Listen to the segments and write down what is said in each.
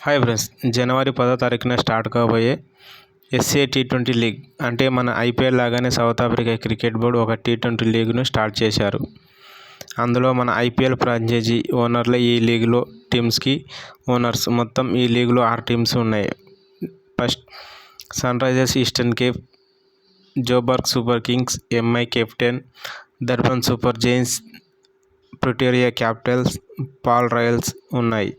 Hi friends, జనవరి 10వ తారీఖున start కాబోయే ఎస్ఏ టీ20 లీగ్ అంటే మన ఐపీఎల్ లాగానే సౌత్ ఆఫ్రికా క్రికెట్ బోర్డు ఒక టీ20 లీగ్ను స్టార్ట్ చేశారు. అందులో మన ఐపీఎల్ ఫ్రాంచైజీ ఓనర్లే ఈ లీగ్లో టీమ్స్కి ఓనర్స్. మొత్తం ఈ లీగ్లో 6 టీమ్స్ ఉన్నాయి. First Sunrisers Eastern Cape, Joburg Super Kings, MI captain, Durban Super Giants, Pretoria Capitals, Paarl Royals ఉన్నాయి.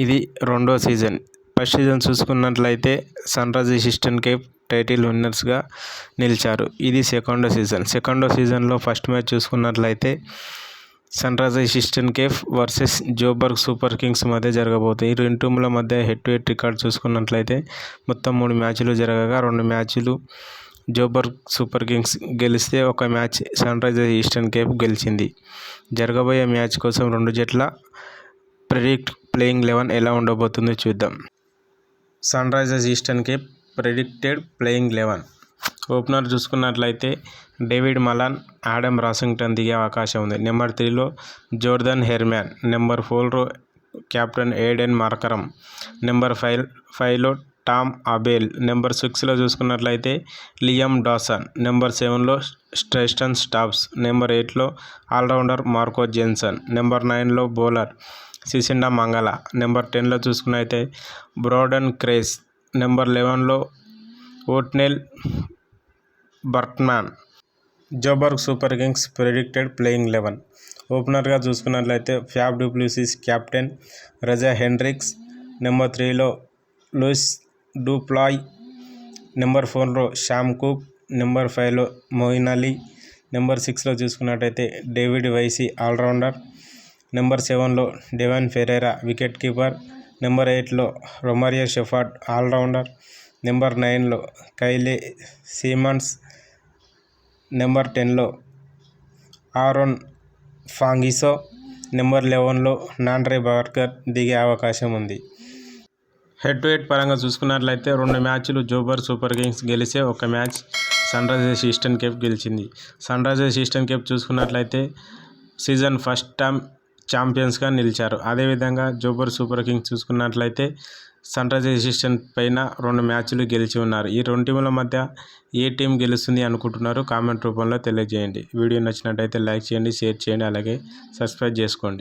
ఇది రెండో సీజన్. ఫస్ట్ సీజన్ చూసుకున్నట్లయితే Sunrisers Eastern Cape title విన్నర్స్గా నిలిచారు. ఇది సెకండో సీజన్లో ఫస్ట్ మ్యాచ్ చూసుకున్నట్లయితే Sunrisers Eastern Cape versus Joburg Super Kings మధ్య జరగబోతుంది. ఈ రెండు టీముల మధ్య హెడ్ టు హెడ్ రికార్డ్ చూసుకున్నట్లయితే మొత్తం 3 మ్యాచ్లు జరగగా 2 మ్యాచ్లు జోబర్గ్ సూపర్ కింగ్స్ గెలిస్తే, ఒక match Sunrisers Eastern Cape గెలిచింది. జరగబోయే మ్యాచ్ కోసం 2 జట్ల ప్లేయింగ్ 11 ఎలా ఉండబోతుందో చూద్దాం. Sunrisers Eastern Cape predicted playing 11. Opener చూసుకున్నట్లయితే డేవిడ్ మలాన్, ఆడమ్ రాసింగ్టన్ దిగే అవకాశం ఉంది. నెంబర్ 3లో జోర్దన్ హెర్మ్యాన్, నెంబర్ 4లో కెప్టెన్ ఎయిడెన్ మార్కరమ్, నెంబర్ 5లో టామ్ అబేల్, నెంబర్ 6లో చూసుకున్నట్లయితే లియామ్ డాసన్, నెంబర్ 7లో ట్రైస్టన్ స్టాబ్స్, నెంబర్ 8లో ఆల్రౌండర్ మార్కో జెన్సన్, నెంబర్ 9లో బౌలర్ సిసిండా మంగళ, నెంబర్ 10లో చూసుకున్నట్లయితే బ్రోడన్ క్రేస్, నెంబర్ 11లో Ottniel Baartman. Joburg Super Kings predicted playing 11. ఓపెనర్గా చూసుకున్నట్లయితే ఫ్యాఫ్ do Plessis, captain Reeza Hendricks, number 3లో లూయిస్ డు ప్లాయ్, నెంబర్ 4లో Sam Cook, number 5లో Moeen Ali, number 6లో చూసుకున్నట్లయితే డేవిడ్ వైసీ ఆల్రౌండర్, నెంబర్ 7లో Devon Ferreira wicketkeeper, number 8లో Romario Shepherd allrounder, number 9లో కైలే సిమన్స్, నెంబర్ 10లో Aaron Phangiso, number 11లో నాండ్రే బార్కర్ దిగే అవకాశం ఉంది. హెడ్ టు హెడ్ పరంగా చూసుకున్నట్లయితే 2 మ్యాచ్లు జోబర్గ్ సూపర్ కింగ్స్ గెలిస్తే, ఒక match Sunrisers Eastern Cape గెలిచింది. సన్ రైజర్స్ ఈస్టర్న్ కేప్ చూసుకున్నట్లయితే సీజన్ ఫస్ట్ టైం ఛాంపియన్స్గా నిలిచారు. అదేవిధంగా జోబర్గ్ సూపర్ కింగ్స్ చూసుకున్నట్లయితే సన్ రైజర్స్ ఈస్టర్న్ పైన 2 మ్యాచ్లు గెలిచి ఉన్నారు. ఈ 2 టీముల మధ్య ఏ టీం గెలుస్తుంది అనుకుంటున్నారో కామెంట్ రూపంలో తెలియజేయండి. వీడియో నచ్చినట్టయితే లైక్ చేయండి, షేర్ చేయండి, అలాగే సబ్స్క్రైబ్ చేసుకోండి.